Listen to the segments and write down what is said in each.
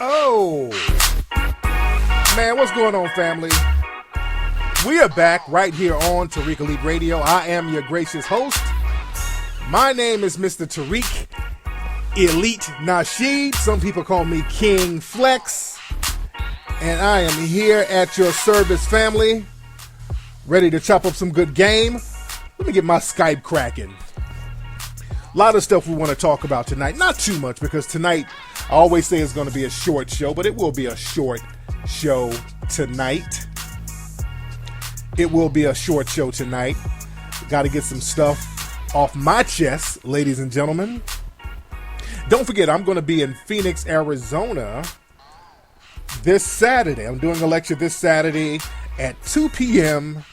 Oh, man, what's going on, family? We are back right here on Tariq Elite Radio. I am your gracious host. My name is Mr. Tariq Elite Nasheed. Some people call me King Flex. And I am here at your service, family, ready to chop up some good game. Let me get my Skype cracking. A lot of stuff we want to talk about tonight. Not too much, because tonight, I always say it's going to be a short show, but it will be a short show tonight. It will be a short show tonight. Got to get some stuff off my chest, ladies and gentlemen. Don't forget, I'm going to be in Phoenix, Arizona this Saturday. I'm doing a lecture this Saturday at 2 p.m.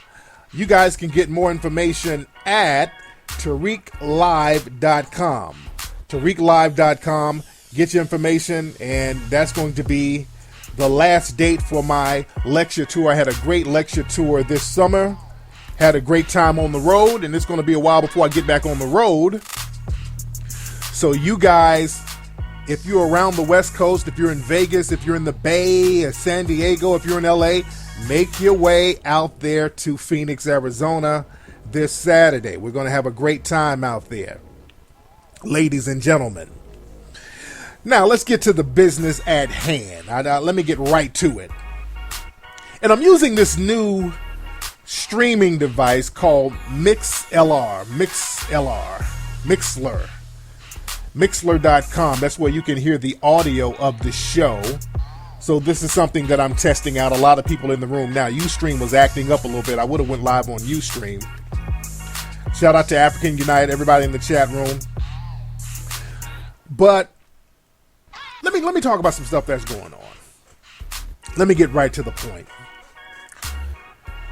You guys can get more information at TariqLive.com. TariqLive.com. Get your information, and that's going to be the last date for my lecture tour. I had a great lecture tour this summer. Had a great time on the road, and it's going to be a while before I get back on the road. So you guys, if you're around the West Coast, if you're in Vegas, if you're in the Bay, or San Diego, if you're in LA, make your way out there to Phoenix, Arizona this Saturday. We're going to have a great time out there, ladies and gentlemen. Now, let's get to the business at hand. Let me get right to it. And I'm using this new streaming device called Mixlr. Mixlr.com. That's where you can hear the audio of the show. So this is something that I'm testing out. A lot of people in the room now. Ustream was acting up a little bit. I would have went live on Ustream. Shout out to African United, everybody in the chat room. But let me talk about some stuff that's going on. Let me get right to the point.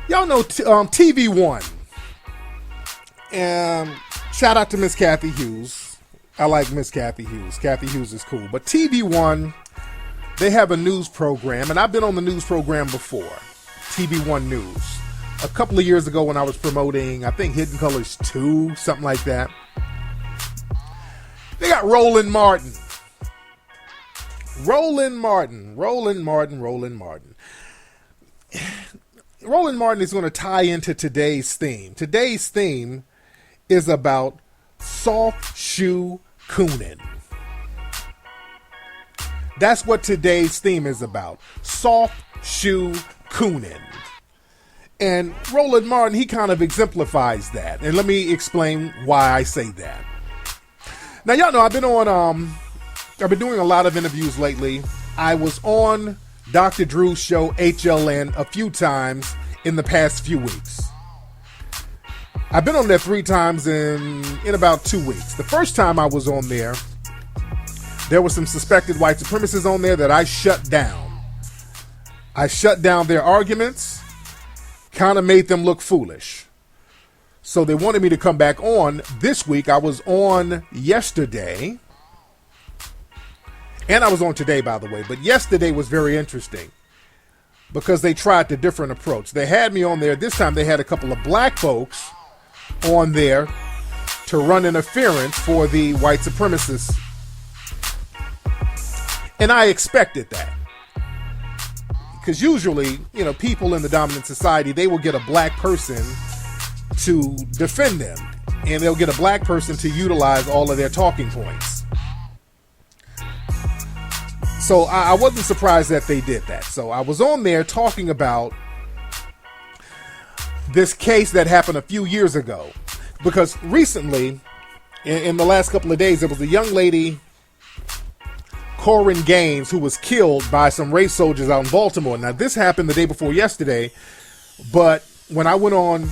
Y'all know TV1. And shout out to Miss Kathy Hughes. I like Miss Kathy Hughes. Kathy Hughes is cool. But TV1, they have a news program, and I've been on the news program before. TV1 News. A couple of years ago when I was promoting, I think Hidden Colors 2, something like that. They got Roland Martin. Roland Martin is going to tie into today's theme. Today's theme is about soft shoe Coonin. That's what today's theme is about. Soft shoe Coonin. And Roland Martin, he kind of exemplifies that. And let me explain why I say that. Now, y'all know I've been doing a lot of interviews lately. I was on Dr. Drew's show, HLN, a few times in the past few weeks. I've been on there 3 times in about 2 weeks. The first time I was on there were some suspected white supremacists on there that I shut down. I shut down their arguments, kind of made them look foolish. So they wanted me to come back on this week. I was on yesterday. And I was on today, by the way. But yesterday was very interesting because they tried the different approach. They had me on there. This time they had a couple of black folks on there to run interference for the white supremacists. And I expected that. Because usually, people in the dominant society, they will get a black person to defend them. And they'll get a black person to utilize all of their talking points. So I wasn't surprised that they did that. So I was on there talking about this case that happened a few years ago. Because recently, in the last couple of days, there was a young lady, Corinne Gaines, who was killed by some race soldiers out in Baltimore. Now, this happened the day before yesterday, but when I went on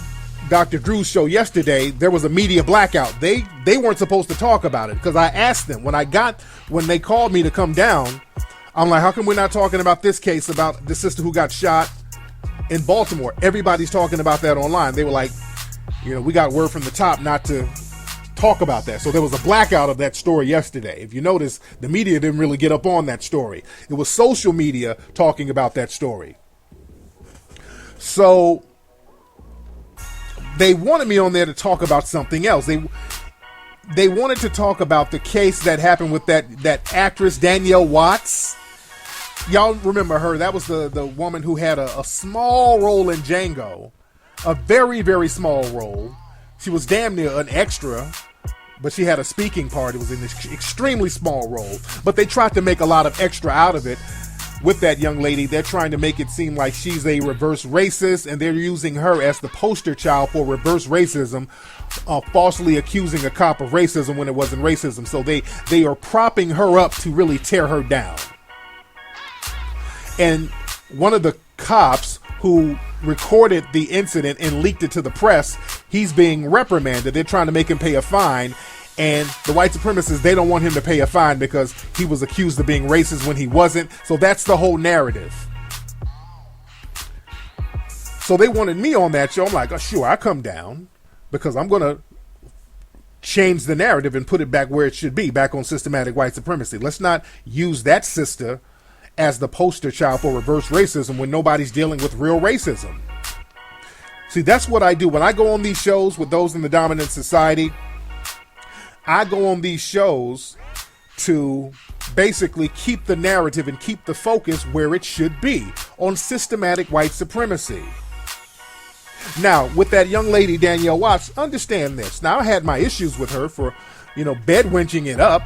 Dr. Drew's show yesterday, there was a media blackout. They weren't supposed to talk about it because I asked them when they called me to come down. I'm like, how come we're not talking about this case about the sister who got shot in Baltimore? Everybody's talking about that online. They were like, we got word from the top not to talk about that. So there was a blackout of that story yesterday. If you notice, the media didn't really get up on that story. It was social media talking about that story. So they wanted me on there to talk about something else. They wanted to talk about the case that happened with that actress Danielle Watts. Y'all remember her? That was the woman who had a small role in Django, a very, very small role. She was damn near an extra, but she had a speaking part. It was an extremely small role, but they tried to make a lot of extra out of it. With that young lady, they're trying to make it seem like she's a reverse racist, and they're using her as the poster child for reverse racism, falsely accusing a cop of racism when it wasn't racism. So they are propping her up to really tear her down. And one of the cops who recorded the incident and leaked it to the press, he's being reprimanded. They're trying to make him pay a fine. And the white supremacists, they don't want him to pay a fine because he was accused of being racist when he wasn't. So that's the whole narrative. So they wanted me on that show. I'm like, oh, sure, I come down because I'm going to change the narrative and put it back where it should be, back on systematic white supremacy. Let's not use that sister as the poster child for reverse racism when nobody's dealing with real racism. See, that's what I do. When I go on these shows with those in the dominant society, I go on these shows to basically keep the narrative and keep the focus where it should be, on systematic white supremacy. Now, with that young lady, Danielle Watts, understand this. Now, I had my issues with her for, bed wenching it up,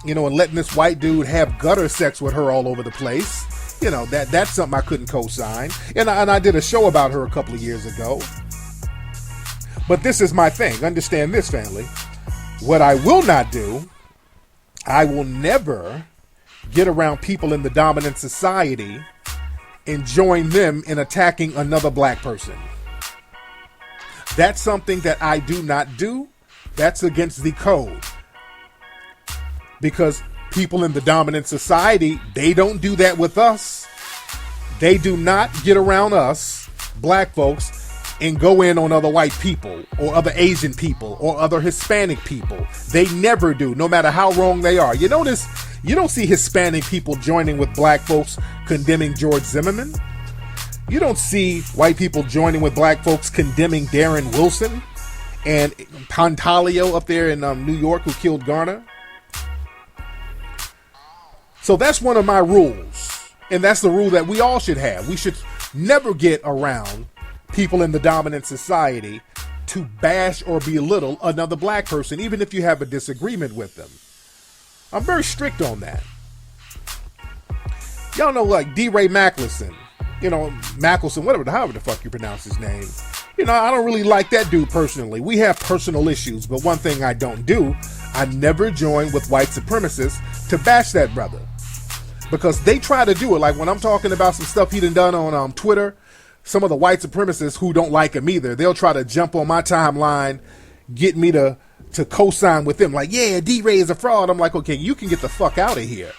and letting this white dude have gutter sex with her all over the place. That's something I couldn't co-sign. And I did a show about her a couple of years ago. But this is my thing. Understand this, family. What I will not do, I will never get around people in the dominant society and join them in attacking another black person. That's something that I do not do. That's against the code. Because people in the dominant society, they don't do that with us. They do not get around us, black folks, and go in on other white people or other Asian people or other Hispanic people. They never do, no matter how wrong they are. You notice, you don't see Hispanic people joining with black folks condemning George Zimmerman. You don't see white people joining with black folks condemning Darren Wilson and Pantaleo up there in New York who killed Garner. So that's one of my rules. And that's the rule that we all should have. We should never get around people in the dominant society to bash or belittle another black person, even if you have a disagreement with them. I'm very strict on that. Y'all know, like D-Ray Mackelson, Mackelson, however the fuck you pronounce his name. I don't really like that dude personally. We have personal issues, but one thing I don't do, I never join with white supremacists to bash that brother. Because they try to do it. Like when I'm talking about some stuff he done on Twitter, some of the white supremacists who don't like him either, they'll try to jump on my timeline, get me to co-sign with them. Like, yeah, D-Ray is a fraud. I'm like, okay, you can get the fuck out of here.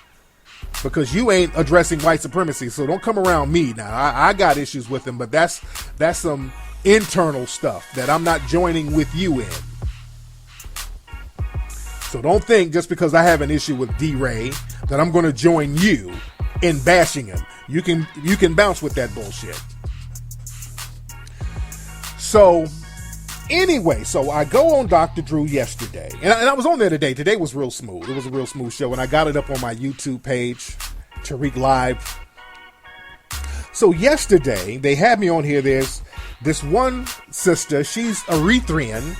Because you ain't addressing white supremacy, so don't come around me now. I got issues with him, but that's some internal stuff that I'm not joining with you in. So don't think just because I have an issue with D-Ray that I'm going to join you in bashing him. You can bounce with that bullshit. So anyway, so I go on Dr. Drew yesterday, and I was on there today. Today was real smooth. It was a real smooth show, and I got it up on my YouTube page, Tariq Live. So yesterday, they had me on here. There's this one sister. She's Eritrean.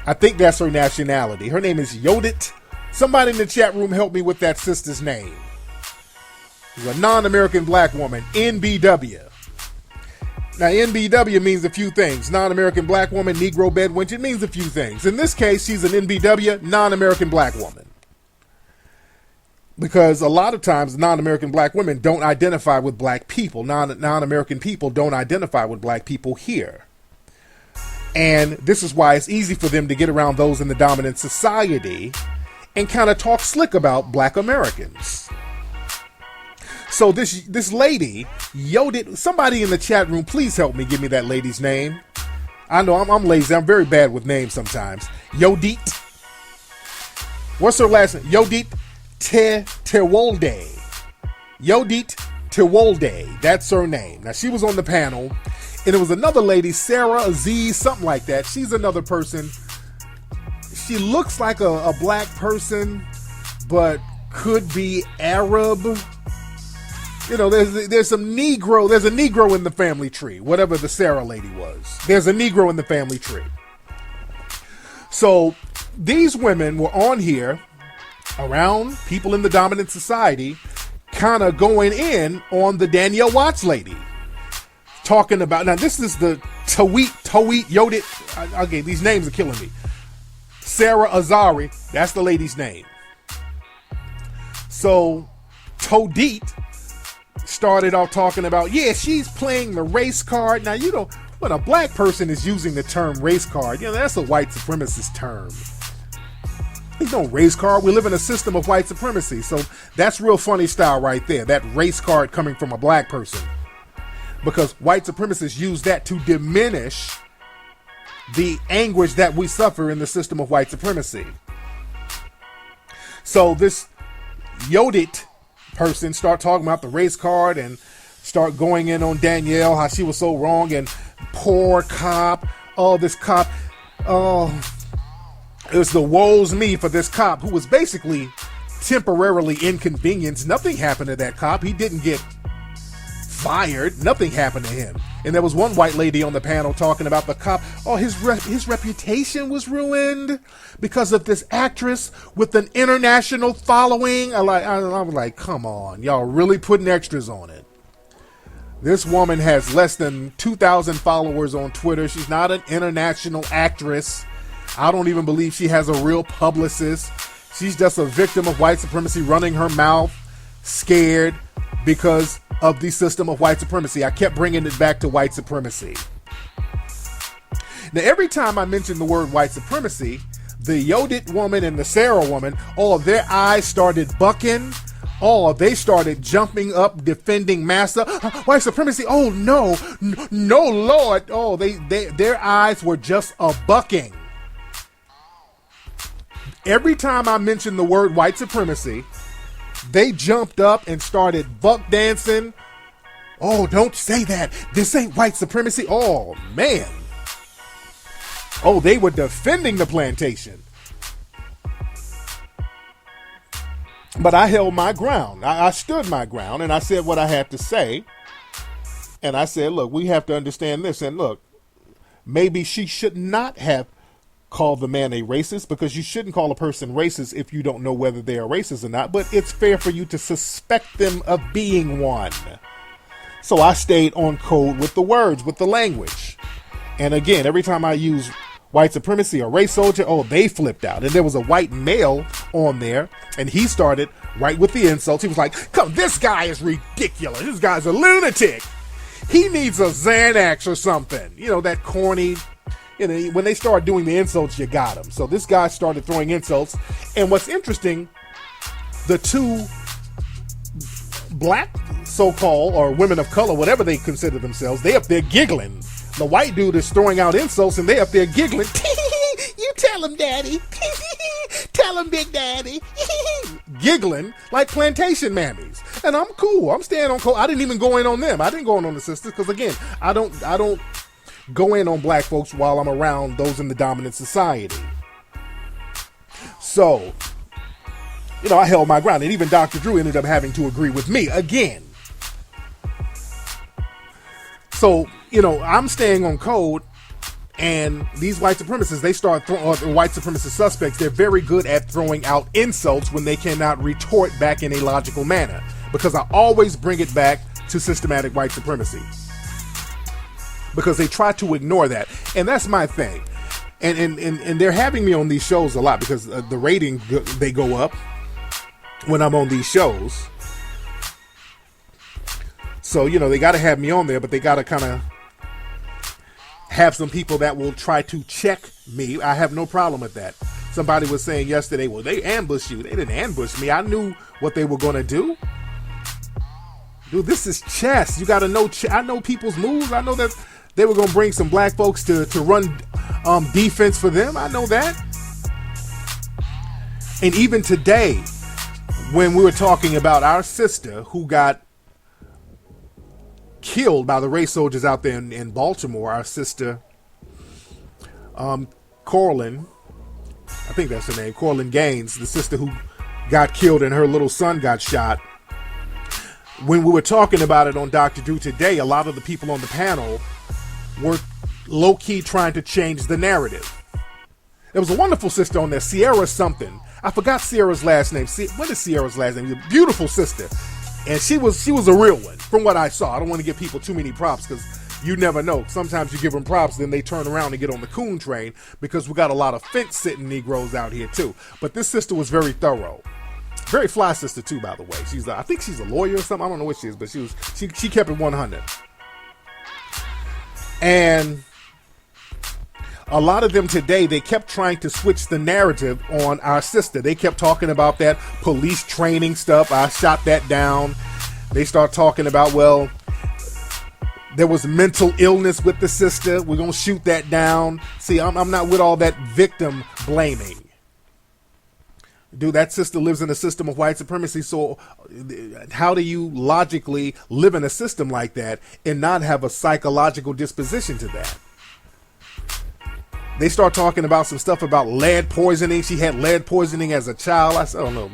I think that's her nationality. Her name is Yodit. Somebody in the chat room help me with that sister's name. She's a non-American black woman, NBW. Now, NBW means a few things. Non-American black woman, Negro bed wench. It means a few things. In this case, she's an NBW, non-American black woman. Because a lot of times, non-American black women don't identify with black people. Non-American people don't identify with black people here. And this is why it's easy for them to get around those in the dominant society and kind of talk slick about black Americans. So this lady, Yodit, somebody in the chat room, please help me, give me that lady's name. I know I'm lazy. I'm very bad with names sometimes. Yodit. What's her last name? Yodit Tewolde. Yodit Tewolde. That's her name. Now, she was on the panel, and it was another lady, Sarah Aziz, something like that. She's another person. She looks like a black person, but could be Arab. You know, there's some Negro. There's a Negro in the family tree. Whatever the Sarah lady was, there's a Negro in the family tree. So these women were on here around people in the dominant society, kind of going in on the Danielle Watts lady, talking about. Now this is the Tawit Yodit. Okay, these names are killing me. Sarah Azari, that's the lady's name. So Todit started off talking about, yeah, she's playing the race card. Now, you know, when a black person is using the term race card, you know, that's a white supremacist term. There's no race card. We live in a system of white supremacy. So that's real funny style right there. That race card coming from a black person. Because white supremacists use that to diminish the anguish that we suffer in the system of white supremacy. So this Yodit person start talking about the race card and start going in on Danielle, how she was so wrong, and poor cop, this cop, it was the woes me for this cop who was basically temporarily inconvenienced. Nothing happened to that cop. He didn't get fired. Nothing happened to him. And there was one white lady on the panel talking about the cop. Oh, his reputation was ruined because of this actress with an international following. I was like, come on, y'all really putting extras on it. This woman has less than 2,000 followers on Twitter. She's not an international actress. I don't even believe she has a real publicist. She's just a victim of white supremacy, running her mouth, scared because of the system of white supremacy. I kept bringing it back to white supremacy. Now, every time I mention the word white supremacy, the Yodit woman and the Sarah woman, their eyes started bucking. They started jumping up, defending massa. White supremacy. Oh, no, Lord. Their eyes were just a bucking. Every time I mentioned the word white supremacy, they jumped up and started buck dancing. Oh, don't say that. This ain't white supremacy. Oh, man. They were defending the plantation. But I held my ground. I stood my ground and I said what I had to say. And I said, look, we have to understand this. And look, maybe she should not have called the man a racist, because you shouldn't call a person racist if you don't know whether they are racist or not. But it's fair for you to suspect them of being one. So I stayed on code with the words, with the language. And again, every time I use white supremacy or race soldier, they flipped out. And there was a white male on there, and he started right with the insults. He was like, come, this guy is ridiculous. This guy's a lunatic. He needs a Xanax or something. You know, that corny, when they start doing the insults, you got them. So this guy started throwing insults. And what's interesting, the two black so-called, or women of color, whatever they consider themselves, they up there giggling. The white dude is throwing out insults and they up there giggling. You tell him, daddy. Tell him, big daddy. Giggling like plantation mammies. And I'm cool. I'm staying on cold. I didn't even go in on them. I didn't go in on the sisters because, again, I don't go in on black folks while I'm around those in the dominant society. So, I held my ground. And even Dr. Drew ended up having to agree with me again. So, I'm staying on code, and these white supremacists, they start throwing, white supremacist suspects, they're very good at throwing out insults when they cannot retort back in a logical manner. Because I always bring it back to systematic white supremacy. Because they try to ignore that. And that's my thing. And they're having me on these shows a lot because the ratings, they go up when I'm on these shows. So, they got to have me on there, but they got to kind of have some people that will try to check me. I have no problem with that. Somebody was saying yesterday, well, they ambushed you. They didn't ambush me. I knew what they were going to do. Dude, this is chess. You got to know. I know people's moves. I know that they were going to bring some black folks to run defense for them. I know that. And even today, when we were talking about our sister who got killed by the race soldiers out there in Baltimore, our sister Corlin, I think that's her name, Corlin Gaines, the sister who got killed and her little son got shot. When we were talking about it on Dr. Drew today, a lot of the people on the panel were low-key trying to change the narrative. There was a wonderful sister on there, Sierra something. I forgot Sierra's last name. What is Sierra's last name? A beautiful sister. And she was a real one, from what I saw. I don't want to give people too many props because you never know. Sometimes you give them props, then they turn around and get on the coon train because we got a lot of fence-sitting Negroes out here too. But this sister was very thorough. Very fly sister too, by the way. I think she's a lawyer or something. I don't know what she is, but she kept it 100. And a lot of them today, they kept trying to switch the narrative on our sister. They kept talking about that police training stuff. I shot that down. They start talking about, well, there was mental illness with the sister. We're going to shoot that down. See, I'm not with all that victim blaming. Dude, that sister lives in a system of white supremacy, so how do you logically live in a system like that and not have a psychological disposition to that? They start talking about some stuff about lead poisoning. She had lead poisoning as a child. I said, oh, no.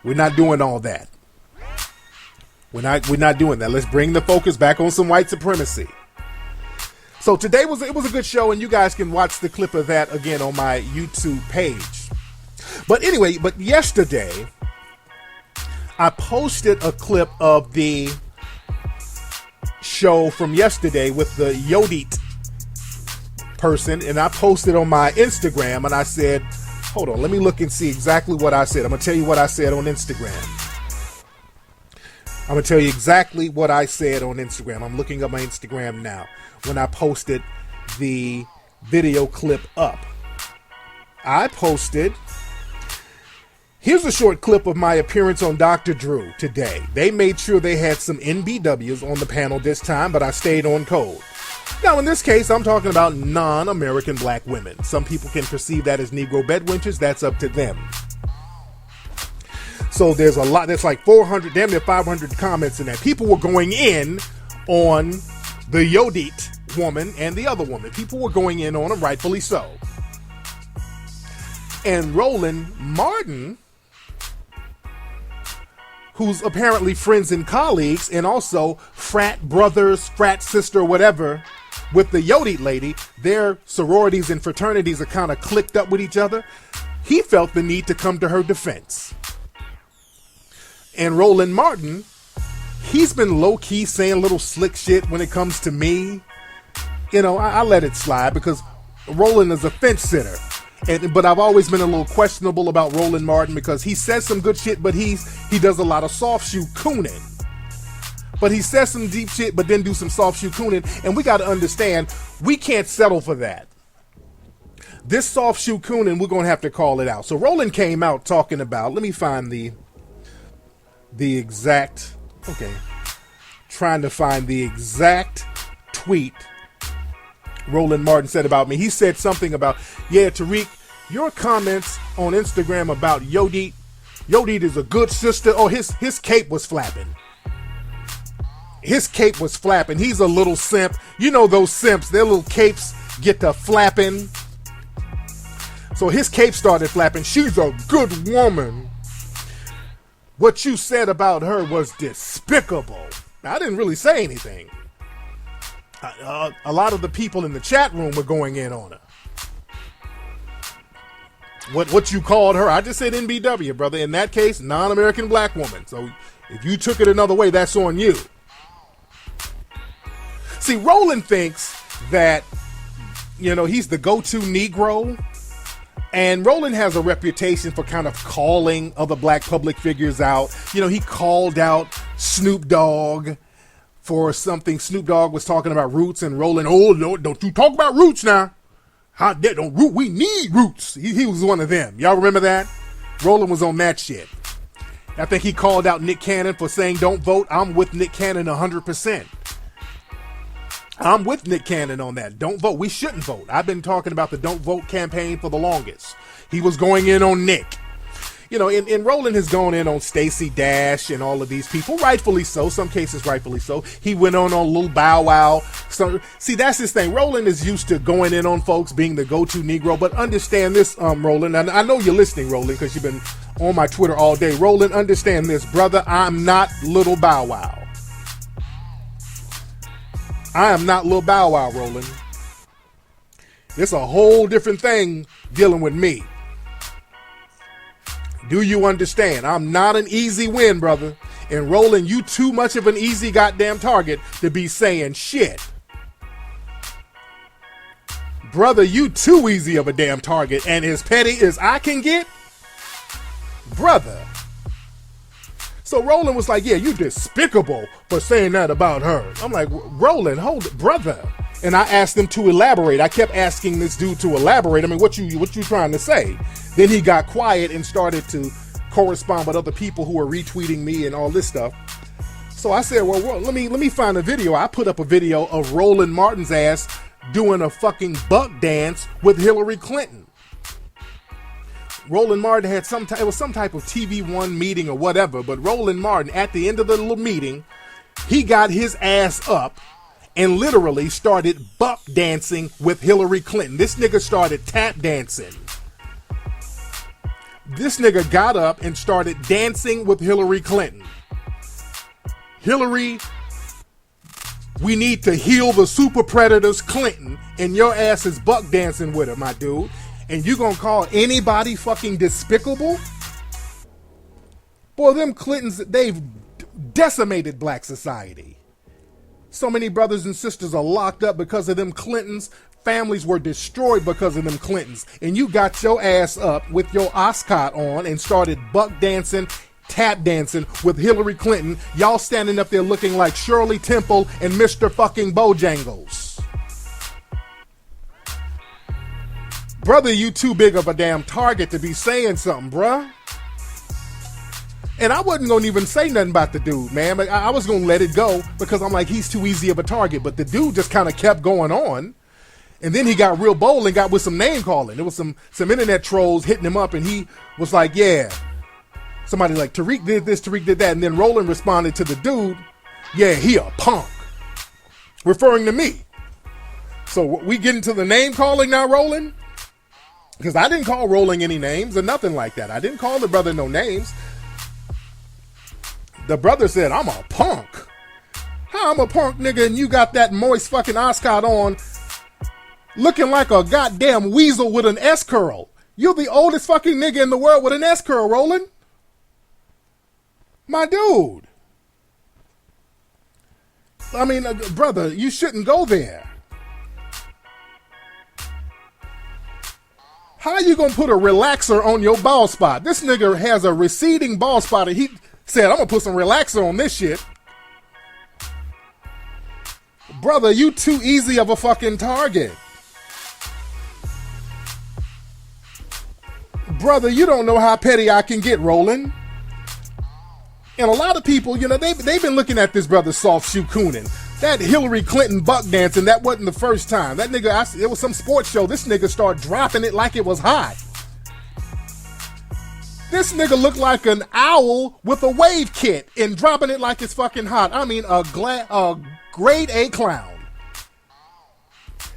We're not doing all that. We're not doing that. Let's bring the focus back on some white supremacy. So today it was a good show, and you guys can watch the clip of that again on my YouTube page. But anyway, yesterday, I posted a clip of the show from yesterday with the Yodit person, and I posted on my Instagram, and I said, hold on, let me look and see exactly what I said. I'm going to tell you what I said on Instagram. I'm going to tell you exactly what I said on Instagram. I'm looking up my Instagram now when I posted the video clip up. I posted... Here's a short clip of my appearance on Dr. Drew today. They made sure they had some NBWs on the panel this time, but I stayed on code. Now, in this case, I'm talking about non-American black women. Some people can perceive that as Negro bedwenches. That's up to them. So there's a lot. There's like 400, damn near 500 comments in that. People were going in on the Yodit woman and the other woman. People were going in on them, rightfully so. And Roland Martin, who's apparently friends and colleagues and also frat brothers, frat sister, whatever, with the Yodit lady, their sororities and fraternities are kind of clicked up with each other. He felt the need to come to her defense. And Roland Martin, he's been low-key saying little slick shit when it comes to me. You know, I let it slide because Roland is a fence sitter. But I've always been a little questionable about Roland Martin because he says some good shit, but he does a lot of soft shoe cooning. But he says some deep shit, but then do some soft shoe cooning. And we got to understand, we can't settle for that. This soft shoe cooning, we're going to have to call it out. So Roland came out talking about, let me find the exact, trying to find the exact tweet Roland Martin said about me. He said something about, yeah, Tariq, your comments on Instagram about Yodit is a good sister. Oh, his cape was flapping. His cape was flapping. He's a little simp. You know those simps, their little capes get to flapping. So his cape started flapping. She's a good woman. What you said about her was despicable. I didn't really say anything. A lot of the people in the chat room were going in on her. What you called her, I just said NBW, brother. In that case, non-American black woman. So if you took it another way, that's on you. See, Roland thinks that, you know, he's the go-to Negro. And Roland has a reputation for kind of calling other black public figures out. You know, he called out Snoop Dogg for something. Snoop Dogg was talking about roots, and Roland, oh, no, don't you talk about roots now. How dare, don't root, we need roots. He was one of them. Y'all remember that? Roland was on that shit. I think he called out Nick Cannon for saying don't vote. I'm with Nick Cannon 100%. I'm with Nick Cannon on that. Don't vote. We shouldn't vote. I've been talking about the don't vote campaign for the longest. He was going in on Nick. and Roland has gone in on Stacey Dash and all of these people, rightfully so, some cases rightfully so. He went on Lil Bow Wow. So, see, that's his thing. Roland is used to going in on folks, being the go-to Negro, but understand this, Roland, and I know you're listening, Roland, because you've been on my Twitter all day. Roland, understand this, brother, I'm not Lil Bow Wow. I am not Lil Bow Wow, Roland. It's a whole different thing dealing with me. Do you understand? I'm not an easy win, brother. And Roland, you too much of an easy goddamn target to be saying shit. Brother, you too easy of a damn target. And as petty as I can get, brother. So Roland was like, yeah, you despicable for saying that about her. I'm like, Roland, hold it, brother. And I asked him to elaborate. I kept asking this dude to elaborate. I mean, what you trying to say? Then he got quiet and started to correspond with other people who were retweeting me and all this stuff. So I said, well, let me find a video. I put up a video of Roland Martin's ass doing a fucking buck dance with Hillary Clinton. Roland Martin had it was some type of TV One meeting or whatever, but Roland Martin, at the end of the little meeting, he got his ass up and literally started buck dancing with Hillary Clinton. This nigga started tap dancing. This nigga got up and started dancing with Hillary Clinton. Hillary, we need to heal the super predators, Clinton, and your ass is buck dancing with her, my dude. And you gonna call anybody fucking despicable? Boy, them Clintons, they've decimated black society. So many brothers and sisters are locked up because of them Clintons. Families were destroyed because of them Clintons. And you got your ass up with your ascot on and started buck dancing, tap dancing with Hillary Clinton. Y'all standing up there looking like Shirley Temple and Mr. fucking Bojangles. Brother, you too big of a damn target to be saying something, bruh. And I wasn't going to even say nothing about the dude, man. But I was going to let it go because I'm like, he's too easy of a target. But the dude just kind of kept going on. And then he got real bold and got with some name calling. There was some internet trolls hitting him up, and he was like, yeah. Somebody like, Tariq did this, Tariq did that. And then Roland responded to the dude, yeah, he a punk. Referring to me. So we get into the name calling now, Roland? Because I didn't call Roland any names or nothing like that. I didn't call the brother no names. The brother said, I'm a punk. How I'm a punk, nigga, and you got that moist fucking ascot on looking like a goddamn weasel with an S-curl. You're the oldest fucking nigga in the world with an S-curl, Roland. My dude. I mean, brother, you shouldn't go there. How you gonna put a relaxer on your bald spot? This nigga has a receding bald spot and he said, I'm gonna put some relaxer on this shit. Brother, you too easy of a fucking target. Brother, you don't know how petty I can get, Roland. And a lot of people, you know, they've been looking at this brother soft shoe Coonin. That Hillary Clinton buck dancing, that wasn't the first time. That nigga, it was some sports show. This nigga started dropping it like it was hot. This nigga looked like an owl with a wave kit and dropping it like it's fucking hot. I mean, a grade A clown.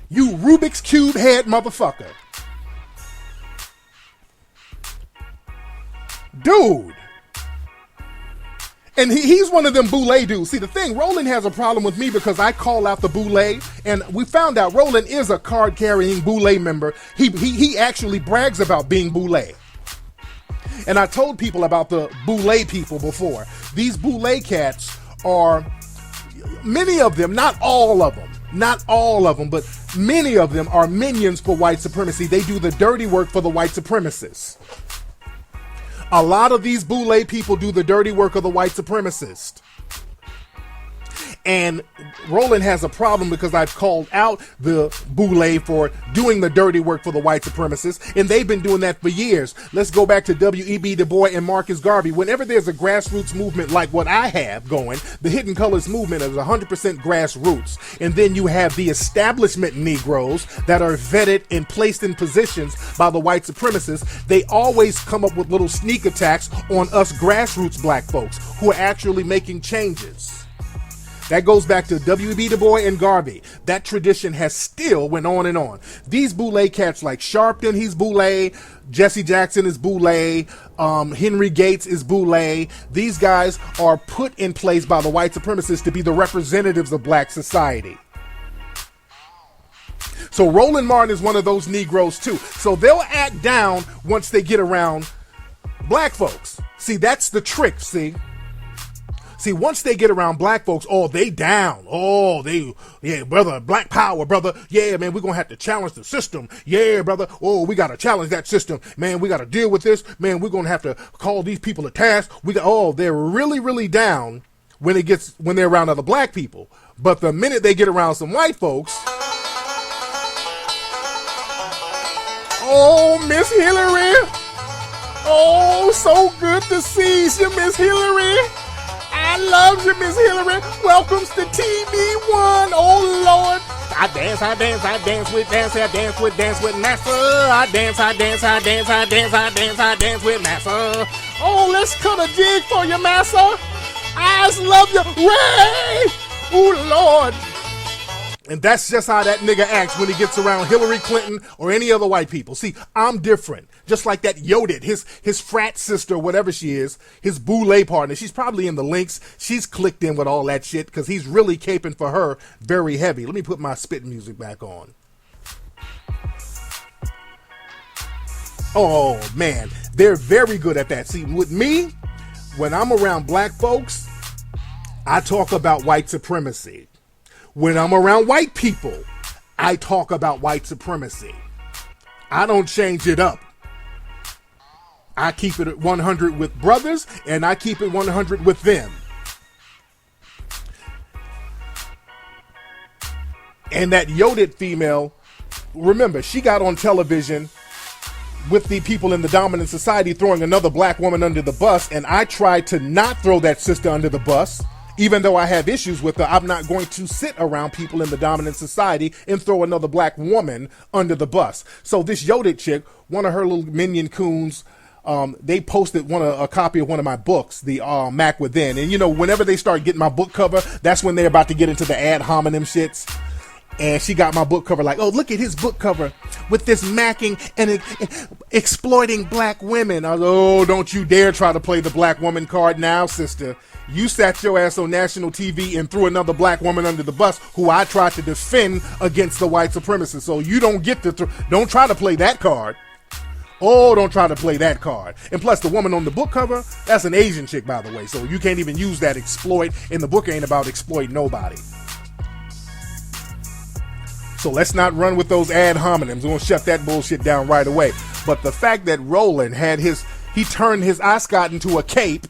You Rubik's Cube head motherfucker. Dude. And he's one of them boule dudes. See, the thing, Roland has a problem with me because I call out the boule, and we found out Roland is a card-carrying boule member. He actually brags about being boule. And I told people about the boule people before. These boule cats are, many of them, not all of them, but many of them are minions for white supremacy. They do the dirty work for the white supremacists. A lot of these boule people do the dirty work of the white supremacist. And Roland has a problem because I've called out the Boule for doing the dirty work for the white supremacists, and they've been doing that for years. Let's go back to W.E.B. Du Bois and Marcus Garvey. Whenever there's a grassroots movement like what I have going, the Hidden Colors movement is 100% grassroots. And then you have the establishment Negroes that are vetted and placed in positions by the white supremacists. They always come up with little sneak attacks on us grassroots black folks who are actually making changes. That goes back to W.E.B. Du Bois and Garvey. That tradition has still went on and on. These Boule cats like Sharpton, he's Boule. Jesse Jackson is Boule. Henry Gates is Boule. These guys are put in place by the white supremacists to be the representatives of black society. So Roland Martin is one of those Negroes too. So they'll act down once they get around black folks. See, that's the trick, see? See, once they get around black folks, oh, they down. Oh, yeah, brother, black power, brother. Yeah, man, we're going to have to challenge the system. Yeah, brother. Oh, we got to challenge that system. Man, we got to deal with this. Man, we're going to have to call these people to task. They're really, really down when they're around other black people. But the minute they get around some white folks, oh, Miss Hillary. Oh, so good to see you, Miss Hillary. I love you, Miss Hillary. Welcomes to TV1. Oh, Lord. I dance with Massa. I dance with Massa. Oh, let's cut a jig for you, Massa. I just love you. Ray. Oh, Lord. And that's just how that nigga acts when he gets around Hillary Clinton or any other white people. See, I'm different. Just like that Yodit, his frat sister, whatever she is, his Boule partner. She's probably in the links. She's clicked in with all that shit because he's really caping for her very heavy. Let me put my spit music back on. Oh, man. They're very good at that. See, with me, when I'm around black folks, I talk about white supremacy. When I'm around white people, I talk about white supremacy. I don't change it up. I keep it at 100 with brothers, and I keep it 100 with them. And that Yodit female, remember, she got on television with the people in the dominant society throwing another black woman under the bus, and I tried to not throw that sister under the bus. Even though I have issues with her, I'm not going to sit around people in the dominant society and throw another black woman under the bus. So this Yodit chick, one of her little minion coons, they posted a copy of one of my books, the Mac Within. And, you know, whenever they start getting my book cover, that's when they're about to get into the ad hominem shits. And she got my book cover like, oh, look at his book cover with this macking and exploiting black women. I was, oh, don't you dare try to play the black woman card now, sister. You sat your ass on national TV and threw another black woman under the bus who I tried to defend against the white supremacists. So you don't get to, don't try to play that card. Oh, don't try to play that card. And plus, the woman on the book cover, that's an Asian chick, by the way. So you can't even use that exploit. And the book ain't about exploiting nobody. So let's not run with those ad hominems. We're going to shut that bullshit down right away. But the fact that Roland he turned his ascot into a cape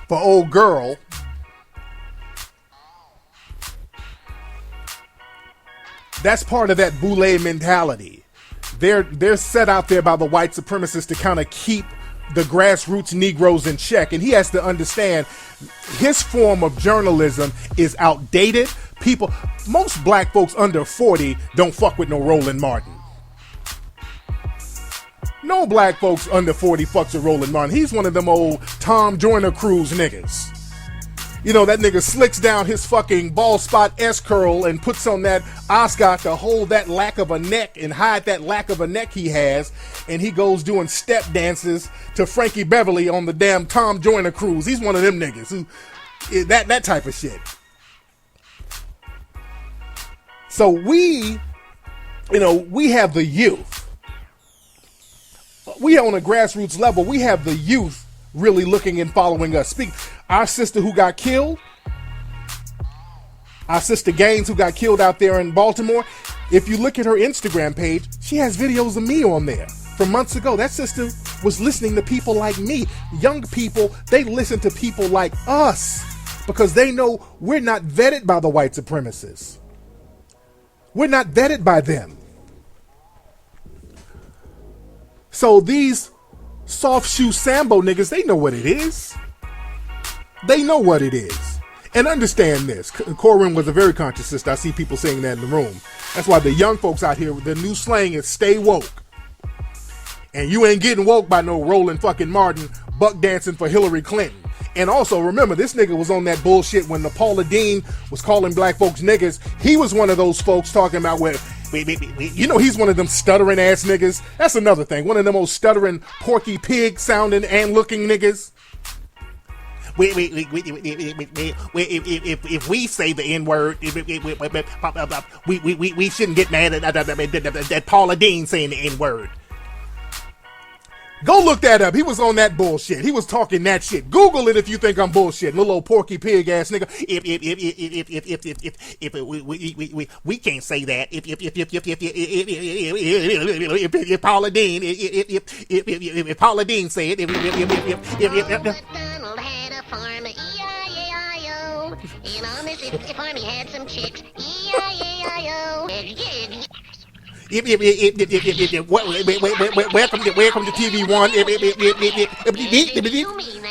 for old girl. That's part of that Boule mentality. They're set out there by the white supremacists to kind of keep the grassroots Negroes in check. And he has to understand his form of journalism is outdated. Most black folks under 40 don't fuck with no Roland Martin. No black folks under 40 fucks with Roland Martin. He's one of them old Tom Joyner Cruise niggas. You know, that nigga slicks down his fucking bald spot S-curl and puts on that ascot to hold that lack of a neck and hide that lack of a neck he has. And he goes doing step dances to Frankie Beverly on the damn Tom Joyner Cruise. He's one of them niggas who, that type of shit. So we have the youth. We on a grassroots level, we have the youth really looking and following us. Our sister who got killed, our sister Gaines who got killed out there in Baltimore, if you look at her Instagram page, she has videos of me on there from months ago. That sister was listening to people like me. Young people, they listen to people like us. because they know we're not vetted by the white supremacists. We're not vetted by them. So these soft shoe Sambo niggas, they know what it is. They know what it is. And understand this. Coonin was a very conscious sister. I see people saying that in the room. That's why the young folks out here, the new slang is stay woke. And you ain't getting woke by no Roland fucking Martin buck dancing for Hillary Clinton. And also remember, this nigga was on that bullshit when the Paula Dean was calling black folks niggas. He was one of those folks talking about where, you know, he's one of them stuttering ass niggas. That's another thing. One of them old stuttering Porky Pig sounding and looking niggas. If we say the N-word, we shouldn't get mad at Paula Dean saying the N-word. Go look that up. He was on that bullshit. He was talking that shit. Google it if you think I'm bullshit. Little old Porky Pig ass nigga. If we can't say that. If Paula Dean, if Paula Dean say it, McDonald had a farm, E-I-E-I-O, and on this farm he had some chicks, E-I-E-I-O. Welcome to TV One. You mean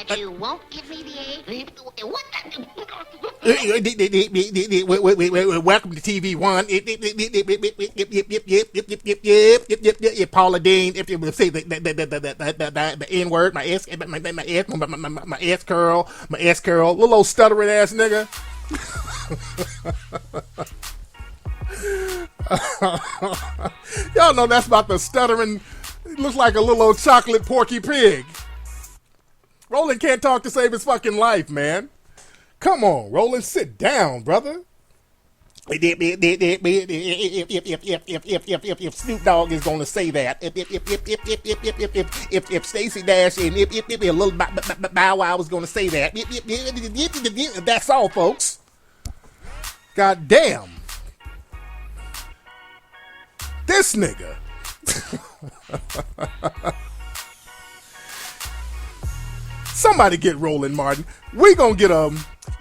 that you won't give me the what Welcome to TV One. Paula Dean. If you say the N word, my S curl, little old stuttering ass nigga. Y'all know that's about the stuttering. It looks like a little old chocolate Porky Pig. Roland can't talk to save his fucking life, man. Come on, Roland, sit down, brother. If Snoop Dogg is going to say that, if Stacey Dash and if a little Bow Wow was going to say that, that's all, folks. God damn. This nigga. Somebody get Roland Martin. We gonna get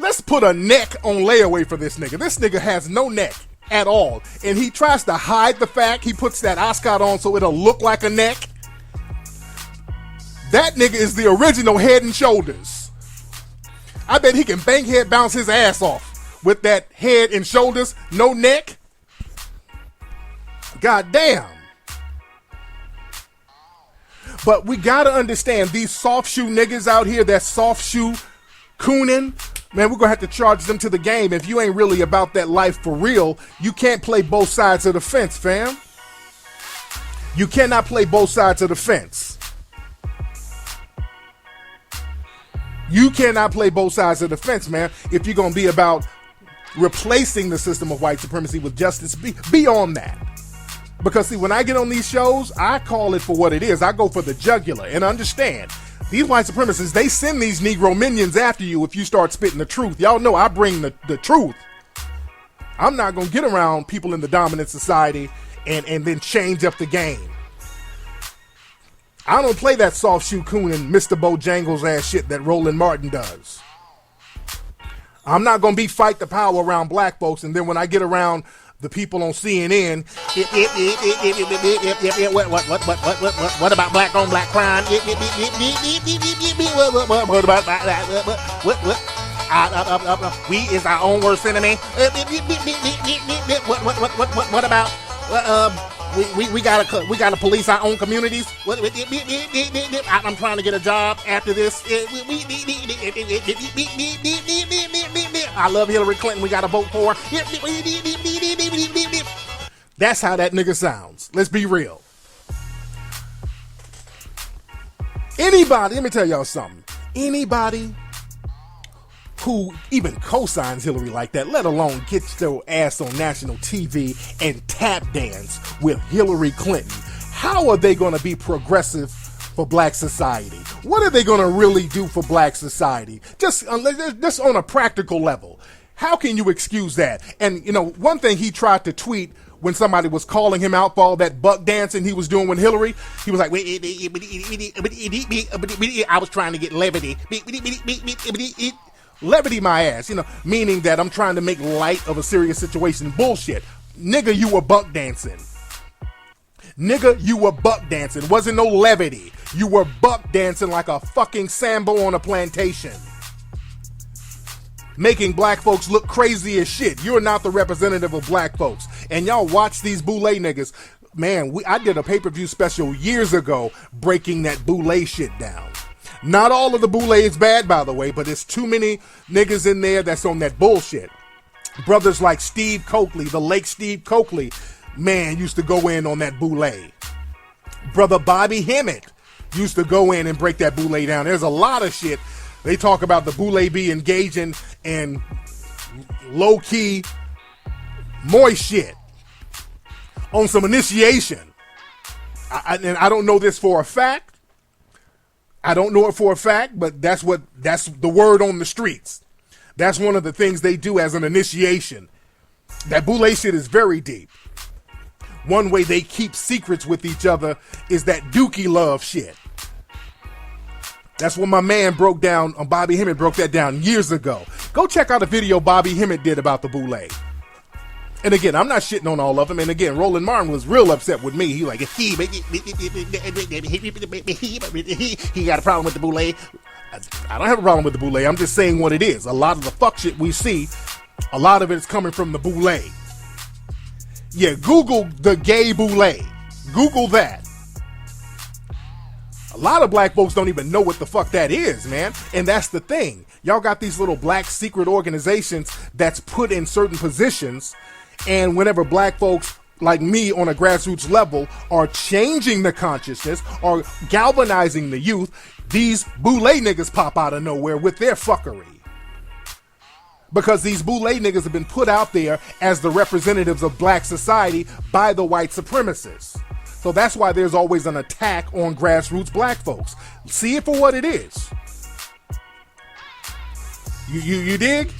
let's put a neck on layaway for this nigga. This nigga has no neck at all. And he tries to hide the fact. He puts that ascot on so it'll look like a neck. That nigga is the original Head and Shoulders. I bet he can bankhead bounce his ass off with that Head and Shoulders, no neck. God damn. But we gotta understand these soft shoe niggas out here, that soft shoe Coonin, man, we're gonna have to charge them to the game. If you ain't really about that life for real, you can't play both sides of the fence, fam. You cannot play both sides of the fence. You cannot play both sides of the fence, man. If you're gonna be about replacing the system of white supremacy with justice, be on that. Because see, when I get on these shows, I call it for what it is. I go for the jugular. And understand, these white supremacists, they send these Negro minions after you if you start spitting the truth. Y'all know I bring the truth. I'm not going to get around people in the dominant society and then change up the game. I don't play that soft shoe Coonin, Mr. Bojangles ass shit that Roland Martin does. I'm not going to be fight the power around black folks, and then when I get around the people on CNN, what about black on black crime? What about we is our own worst enemy? What about we gotta police our own communities? I'm trying to get a job after this. I love Hillary Clinton. We gotta vote for her. That's how that nigga sounds. Let's be real. Anybody, let me tell y'all something. Anybody who even co-signs Hillary like that, let alone get their ass on national TV and tap dance with Hillary Clinton, how are they going to be progressive for black society? What are they going to really do for black society? Just on a practical level. How can you excuse that? And, you know, one thing he tried to tweet when somebody was calling him out for all that buck dancing he was doing with Hillary, he was like, I was trying to get levity. Levity my ass, meaning that I'm trying to make light of a serious situation. Bullshit. Nigga, you were buck dancing. Nigga, you were buck dancing. Wasn't no levity. You were buck dancing like a fucking Sambo on a plantation. Making black folks look crazy as shit. You're not the representative of black folks. And y'all watch these boule niggas. Man, I did a pay-per-view special years ago breaking that boule shit down. Not all of the boule is bad, by the way, but there's too many niggas in there that's on that bullshit. Brothers like Steve Coakley, the late Steve Coakley, man, used to go in on that boule. Brother Bobby Hemmett used to go in and break that boule down. There's a lot of shit. They talk about the boule be engaging in low-key, moist shit on some initiation. And I don't know this for a fact. I don't know it for a fact, but that's the word on the streets. That's one of the things they do as an initiation. That boule shit is very deep. One way they keep secrets with each other is that dookie love shit. That's what my man broke down, Bobby Hemmett broke that down years ago. Go check out a video Bobby Hemmett did about the boule. And again, I'm not shitting on all of them. And again, Roland Martin was real upset with me. He like, he got a problem with the boule. I don't have a problem with the boule. I'm just saying what it is. A lot of the fuck shit we see, a lot of it is coming from the boule. Yeah, Google the gay boule. Google that. A lot of black folks don't even know what the fuck that is, man. And that's the thing. Y'all got these little black secret organizations that's put in certain positions. And whenever black folks like me on a grassroots level are changing the consciousness or galvanizing the youth, these boule niggas pop out of nowhere with their fuckery. Because these boule niggas have been put out there as the representatives of black society by the white supremacists. So that's why there's always an attack on grassroots black folks. See it for what it is. You dig?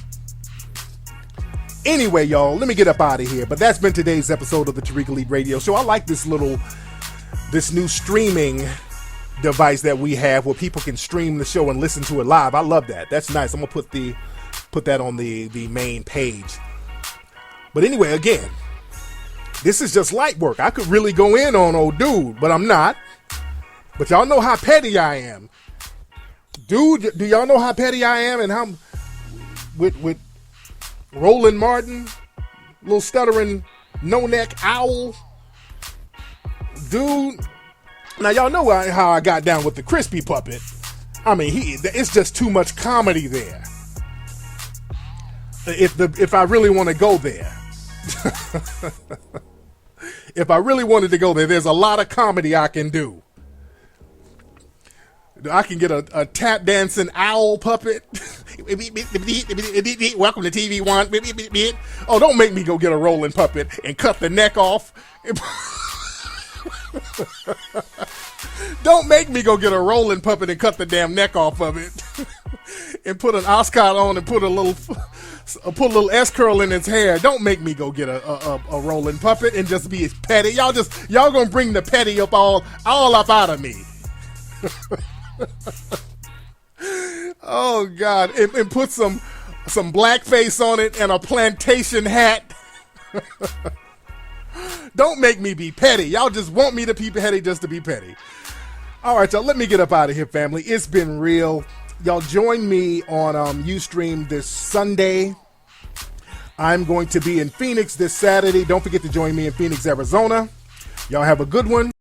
Anyway, y'all, let me get up out of here. But that's been today's episode of the Tariq Elite Radio Show. I like this new streaming device that we have where people can stream the show and listen to it live. I love that. That's nice. I'm gonna put that on the main page. But anyway, again, this is just light work. I could really go in on old dude, but I'm not. But y'all know how petty I am. Dude, do y'all know how petty I am and how with Roland Martin, little stuttering no-neck owl? Dude, now y'all know how I got down with the crispy puppet. I mean, it's just too much comedy there. If I really want to go there. If I really wanted to go there, there's a lot of comedy I can do. I can get a tap dancing owl puppet. Welcome to TV One. Oh, don't make me go get a rolling puppet and cut the neck off. Don't make me go get a rolling puppet and cut the damn neck off of it. And put an ascot on and put a little S curl in its hair. Don't make me go get a rolling puppet and just be petty. Y'all gonna bring the petty up all up out of me. Oh God! And put some blackface on it and a plantation hat. Don't make me be petty. Y'all just want me to be petty just to be petty. All right, y'all. Let me get up out of here, family. It's been real. Y'all join me on Ustream this Sunday. I'm going to be in Phoenix this Saturday. Don't forget to join me in Phoenix, Arizona. Y'all have a good one.